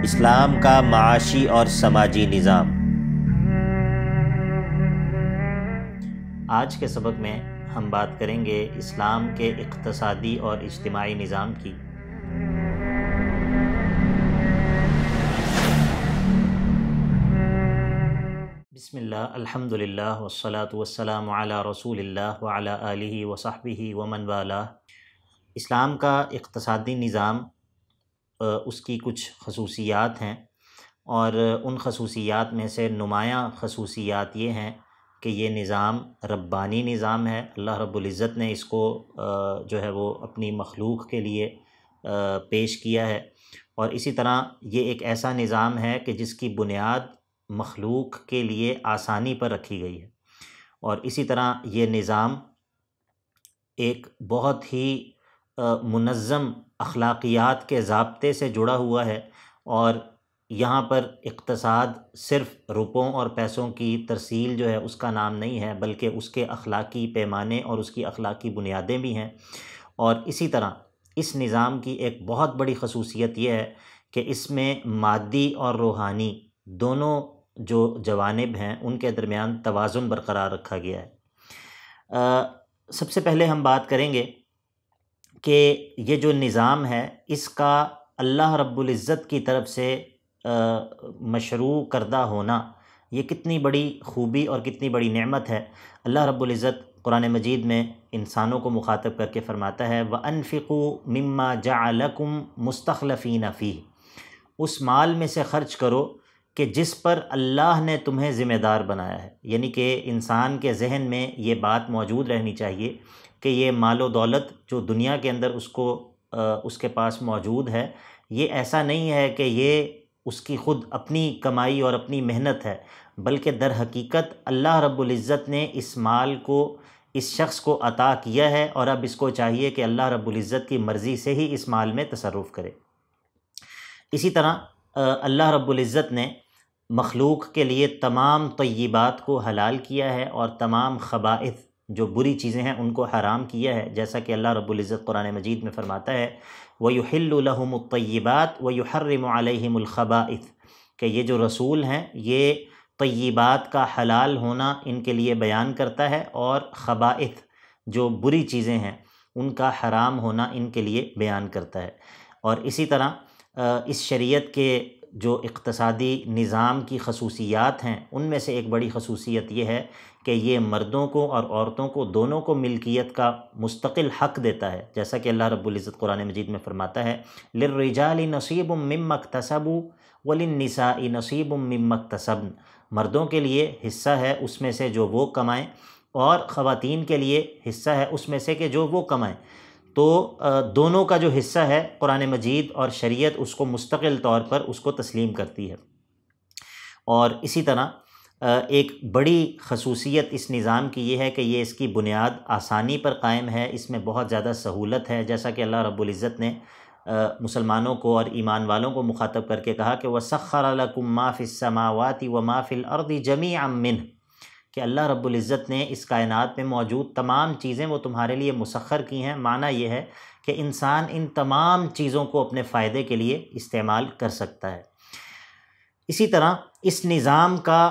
اسلام کا معاشی اور سماجی نظام۔ آج کے سبق میں ہم بات کریں گے اسلام کے اقتصادی اور اجتماعی نظام کی۔ بسم اللہ، الحمدللہ والصلاة والسلام علی رسول اللہ وعلی آلہ وصحبہ ومن والہ۔ اسلام کا اقتصادی نظام اس کی کچھ خصوصیات ہیں، اور ان خصوصیات میں سے نمایاں خصوصیات یہ ہیں کہ یہ نظام ربانی نظام ہے۔ اللہ رب العزت نے اس کو جو ہے وہ اپنی مخلوق کے لیے پیش کیا ہے، اور اسی طرح یہ ایک ایسا نظام ہے کہ جس کی بنیاد مخلوق کے لیے آسانی پر رکھی گئی ہے، اور اسی طرح یہ نظام ایک بہت ہی منظم اخلاقیات کے ضابطے سے جڑا ہوا ہے، اور یہاں پر اقتصاد صرف روپوں اور پیسوں کی ترسیل جو ہے اس کا نام نہیں ہے، بلکہ اس کے اخلاقی پیمانے اور اس کی اخلاقی بنیادیں بھی ہیں۔ اور اسی طرح اس نظام کی ایک بہت بڑی خصوصیت یہ ہے کہ اس میں مادی اور روحانی دونوں جو جوانب ہیں ان کے درمیان توازن برقرار رکھا گیا ہے۔ سب سے پہلے ہم بات کریں گے کہ یہ جو نظام ہے اس کا اللہ رب العزت کی طرف سے مشروع کردہ ہونا یہ کتنی بڑی خوبی اور کتنی بڑی نعمت ہے۔ اللہ رب العزت قرآن مجید میں انسانوں کو مخاطب کر کے فرماتا ہے وَأَنفِقُوا مِمَّا جَعَلَكُمْ مُسْتَخْلَفِينَ فِيهِ، اس مال میں سے خرچ کرو کہ جس پر اللہ نے تمہیں ذمہ دار بنایا ہے۔ یعنی کہ انسان کے ذہن میں یہ بات موجود رہنی چاہیے کہ یہ مال و دولت جو دنیا کے اندر اس کے پاس موجود ہے، یہ ایسا نہیں ہے کہ یہ اس کی خود اپنی کمائی اور اپنی محنت ہے، بلکہ در حقیقت اللہ رب العزت نے اس مال کو اس شخص کو عطا کیا ہے، اور اب اس کو چاہیے کہ اللہ رب العزت کی مرضی سے ہی اس مال میں تصرف کرے۔ اسی طرح اللہ رب العزت نے مخلوق کے لیے تمام طیبات کو حلال کیا ہے، اور تمام خبائث جو بری چیزیں ہیں ان کو حرام کیا ہے، جیسا کہ اللہ رب العزت قرآن مجید میں فرماتا ہے وَيُحِلُّ لَهُمُ الطَّيِّبَاتِ وَيُحَرِّمُ عَلَيْهِمُ الْخَبَائِثِ، کہ یہ جو رسول ہیں یہ طیبات کا حلال ہونا ان کے لیے بیان کرتا ہے، اور خبائث جو بری چیزیں ہیں ان کا حرام ہونا ان کے لیے بیان کرتا ہے۔ اور اسی طرح اس شریعت کے جو اقتصادی نظام کی خصوصیات ہیں ان میں سے ایک بڑی خصوصیت یہ ہے کہ یہ مردوں کو اور عورتوں کو دونوں کو ملکیت کا مستقل حق دیتا ہے، جیسا کہ اللہ رب العزت قرآن مجید میں فرماتا ہے لِلرِّجَالِ نَصِيبٌ مِّمَّا اكْتَسَبُوا وَلِلنِّسَاءِ نَصِيبٌ مِّمَّا اكْتَسَبْنَ، مردوں کے لیے حصہ ہے اس میں سے جو وہ کمائیں، اور خواتین کے لیے حصہ ہے اس میں سے کہ جو وہ کمائیں۔ تو دونوں کا جو حصہ ہے قرآن مجید اور شریعت اس کو مستقل طور پر اس کو تسلیم کرتی ہے۔ اور اسی طرح ایک بڑی خصوصیت اس نظام کی یہ ہے کہ یہ اس کی بنیاد آسانی پر قائم ہے، اس میں بہت زیادہ سہولت ہے، جیسا کہ اللہ رب العزت نے مسلمانوں کو اور ایمان والوں کو مخاطب کر کے کہا کہ وَسَخَّرَ لَكُم مَّا فِي السَّمَاوَاتِ وَمَا فِي الْأَرْضِ جَمِيعًا مِّنْهُ، کہ اللہ رب العزت نے اس کائنات میں موجود تمام چیزیں وہ تمہارے لیے مسخر کی ہیں۔ معنی یہ ہے کہ انسان ان تمام چیزوں کو اپنے فائدے کے لیے استعمال کر سکتا ہے۔ اسی طرح اس نظام کا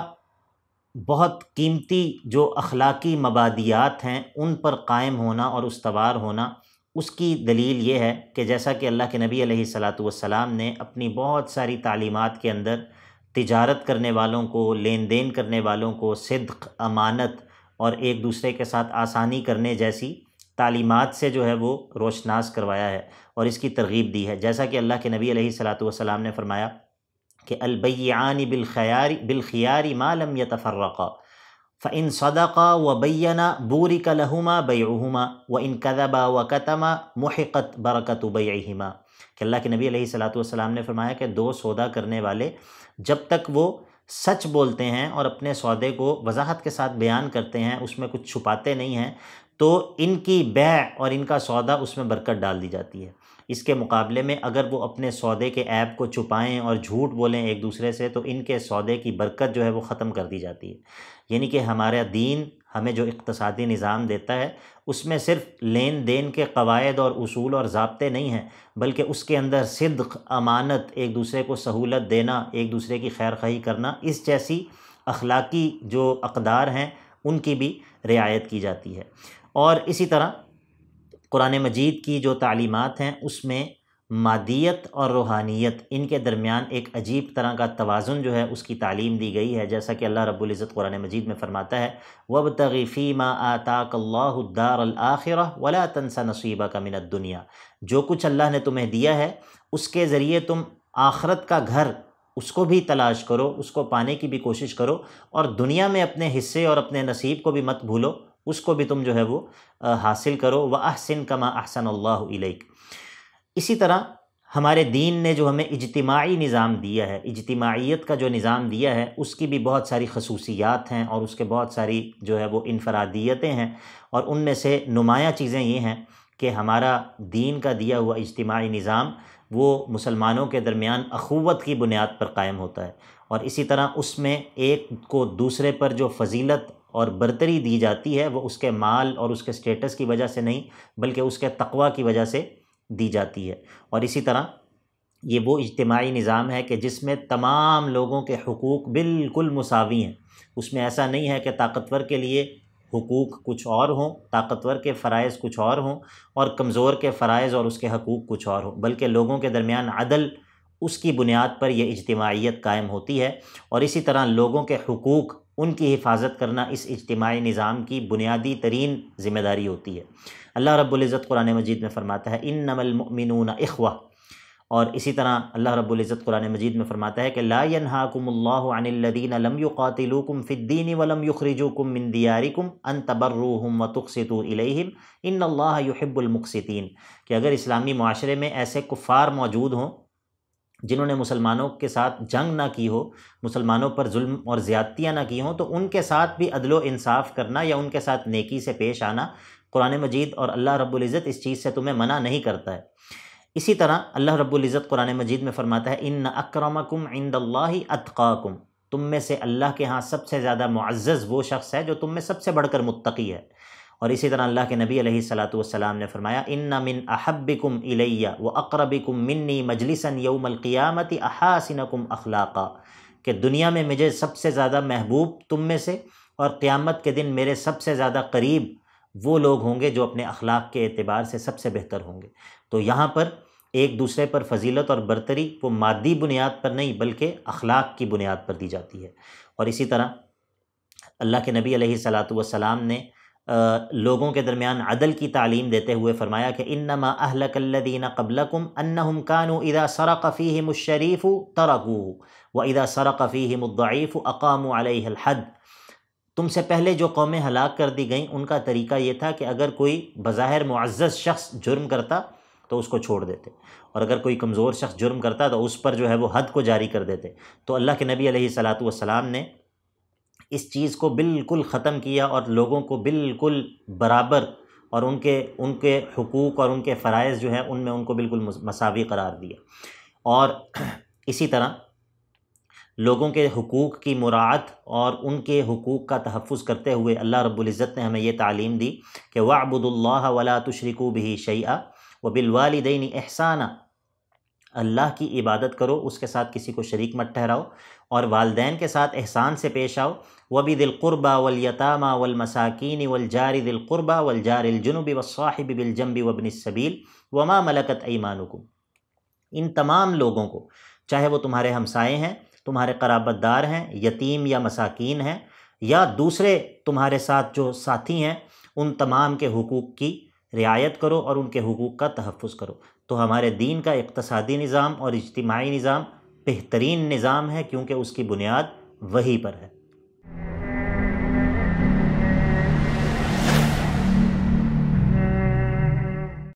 بہت قیمتی جو اخلاقی مبادیات ہیں ان پر قائم ہونا اور استوار ہونا، اس کی دلیل یہ ہے کہ جیسا کہ اللہ کے نبی علیہ الصلاۃ والسلام نے اپنی بہت ساری تعلیمات کے اندر تجارت کرنے والوں کو، لین دین کرنے والوں کو صدق، امانت اور ایک دوسرے کے ساتھ آسانی کرنے جیسی تعلیمات سے جو ہے وہ روشناس کروایا ہے اور اس کی ترغیب دی ہے، جیسا کہ اللہ کے نبی علیہ الصلاۃ والسلام نے فرمایا کہ البیعان بالخیار ما لم یتفرقا فإن صدقا وبینا بورک لہما بیعہما وإن کذبا وکتما محقت برکت بیعہما، کہ اللہ کے نبی علیہ الصلاۃ والسلام نے فرمایا کہ دو سودا کرنے والے جب تک وہ سچ بولتے ہیں اور اپنے سودے کو وضاحت کے ساتھ بیان کرتے ہیں، اس میں کچھ چھپاتے نہیں ہیں، تو ان کی بیع اور ان کا سودا اس میں برکت ڈال دی جاتی ہے۔ اس کے مقابلے میں اگر وہ اپنے سودے کے عیب کو چھپائیں اور جھوٹ بولیں ایک دوسرے سے تو ان کے سودے کی برکت جو ہے وہ ختم کر دی جاتی ہے۔ یعنی کہ ہمارا دین ہمیں جو اقتصادی نظام دیتا ہے اس میں صرف لین دین کے قواعد اور اصول اور ضابطے نہیں ہیں، بلکہ اس کے اندر صدق، امانت، ایک دوسرے کو سہولت دینا، ایک دوسرے کی خیر خواہی کرنا، اس جیسی اخلاقی جو اقدار ہیں ان کی بھی رعایت کی جاتی ہے۔ اور اسی طرح قرآن مجید کی جو تعلیمات ہیں اس میں مادیت اور روحانیت ان کے درمیان ایک عجیب طرح کا توازن جو ہے اس کی تعلیم دی گئی ہے، جیسا کہ اللہ رب العزت قرآن مجید میں فرماتا ہے وَابْتَغِ فِي مَا آتَاكَ اللَّهُ الدَّارَ الْآخِرَةَ وَلَا تَنْسَ نَصِيبَكَ مِنَ الدُّنْيَا، جو کچھ اللہ نے تمہیں دیا ہے اس کے ذریعے تم آخرت کا گھر اس کو بھی تلاش کرو، اس کو پانے کی بھی کوشش کرو، اور دنیا میں اپنے حصے اور اپنے نصیب کو بھی مت بھولو، اس کو بھی تم جو ہے وہ حاصل کرو۔ وَأَحْسِن كَمَا أَحْسَنَ اللَّهُ إِلَيْكَ۔ اسی طرح ہمارے دین نے جو ہمیں اجتماعی نظام دیا ہے، اجتماعیت کا جو نظام دیا ہے اس کی بھی بہت ساری خصوصیات ہیں اور اس کے بہت ساری جو ہے وہ انفرادیتیں ہیں، اور ان میں سے نمایاں چیزیں یہ ہیں کہ ہمارا دین کا دیا ہوا اجتماعی نظام وہ مسلمانوں کے درمیان اخوت کی بنیاد پر قائم ہوتا ہے، اور اسی طرح اس میں ایک کو دوسرے پر جو فضیلت اور برتری دی جاتی ہے وہ اس کے مال اور اس کے سٹیٹس کی وجہ سے نہیں بلکہ اس کے تقوی کی وجہ سے دی جاتی ہے۔ اور اسی طرح یہ وہ اجتماعی نظام ہے کہ جس میں تمام لوگوں کے حقوق بالکل مساوی ہیں، اس میں ایسا نہیں ہے کہ طاقتور کے لیے حقوق کچھ اور ہوں، طاقتور کے فرائض کچھ اور ہوں اور کمزور کے فرائض اور اس کے حقوق کچھ اور ہوں، بلکہ لوگوں کے درمیان عدل اس کی بنیاد پر یہ اجتماعیت قائم ہوتی ہے۔ اور اسی طرح لوگوں کے حقوق ان کی حفاظت کرنا اس اجتماعی نظام کی بنیادی ترین ذمہ داری ہوتی ہے۔ اللہ رب العزت قرآن مجید میں فرماتا ہے انما المؤمنون اخوہ، اور اسی طرح اللہ رب العزت قرآن مجید میں فرماتا ہے کہ لا ینہاکم اللہ عن الذین لم یقاتلوکم فی الدین ولم یخرجوکم من دیارکم ان تبروہم وتقسطوا الیہم ان اللہ یحب المقسطین، کہ اگر اسلامی معاشرے میں ایسے کفار موجود ہوں جنہوں نے مسلمانوں کے ساتھ جنگ نہ کی ہو، مسلمانوں پر ظلم اور زیادتیاں نہ کی ہوں، تو ان کے ساتھ بھی عدل و انصاف کرنا یا ان کے ساتھ نیکی سے پیش آنا قرآن مجید اور اللہ رب العزت اس چیز سے تمہیں منع نہیں کرتا ہے۔ اسی طرح اللہ رب العزت قرآن مجید میں فرماتا ہے ان اکرمکم عند اللہ اتقاکم، تم میں سے اللہ کے ہاں سب سے زیادہ معزز وہ شخص ہے جو تم میں سب سے بڑھ کر متقی ہے۔ اور اسی طرح اللہ کے نبی علیہ الصلاۃ والسلام نے فرمایا ان من احبکم الی واقربکم منی مجلسا یوم القیامت احاسنکم اخلاقا، کہ دنیا میں مجھے سب سے زیادہ محبوب تم میں سے اور قیامت کے دن میرے سب سے زیادہ قریب وہ لوگ ہوں گے جو اپنے اخلاق کے اعتبار سے سب سے بہتر ہوں گے۔ تو یہاں پر ایک دوسرے پر فضیلت اور برتری وہ مادی بنیاد پر نہیں بلکہ اخلاق کی بنیاد پر دی جاتی ہے۔ اور اسی طرح اللہ کے نبی علیہ الصلاۃ والسلام نے لوگوں کے درمیان عدل کی تعلیم دیتے ہوئے فرمایا کہ انما اہلک الذین قبلکم انہم کانوا اذا سرق فیہم الشریف ترکوہ واذا سرق فیہم الضعیف اقاموا علیہ الحد، تم سے پہلے جو قومیں ہلاک کر دی گئیں ان کا طریقہ یہ تھا کہ اگر کوئی بظاہر معزز شخص جرم کرتا تو اس کو چھوڑ دیتے، اور اگر کوئی کمزور شخص جرم کرتا تو اس پر جو ہے وہ حد کو جاری کر دیتے۔ تو اللہ کے نبی علیہ الصلاۃ والسلام نے اس چیز کو بالکل ختم کیا اور لوگوں کو بالکل برابر اور ان کے حقوق اور ان کے فرائض جو ہیں ان میں ان کو بالکل مساوی قرار دیا۔ اور اسی طرح لوگوں کے حقوق کی مراعات اور ان کے حقوق کا تحفظ کرتے ہوئے اللہ رب العزت نے ہمیں یہ تعلیم دی کہ وَاعْبُدُوا اللَّهَ وَلَا تُشْرِكُوا بِهِ شَيْئًا وَبِالْوَالِدَيْنِ إِحْسَانًا، اللہ کی عبادت کرو، اس کے ساتھ کسی کو شریک مت ٹھہراؤ، اور والدین کے ساتھ احسان سے پیش آؤ، وَبِذِي الْقُرْبَى وَالْيَتَامَى وَالْمَسَاكِينِ وَالْجَارِ ذِي الْقُرْبَى وَالْجَارِ الْجُنُبِ وَالصَّاحِبِ بِالْجَنبِ وَابْنِ السَّبِيلِ وَمَا مَلَكَتْ أَيْمَانُكُمْ، ان تمام لوگوں کو، چاہے وہ تمہارے ہمسائے ہیں، تمہارے قرابت دار ہیں، یتیم یا مساکین ہیں، یا دوسرے تمہارے ساتھ جو ساتھی ہیں، ان تمام کے حقوق کی رعایت کرو اور ان کے حقوق کا تحفظ کرو۔ تو ہمارے دین کا اقتصادی نظام اور اجتماعی نظام بہترین نظام ہے کیونکہ اس کی بنیاد وحی پر ہے۔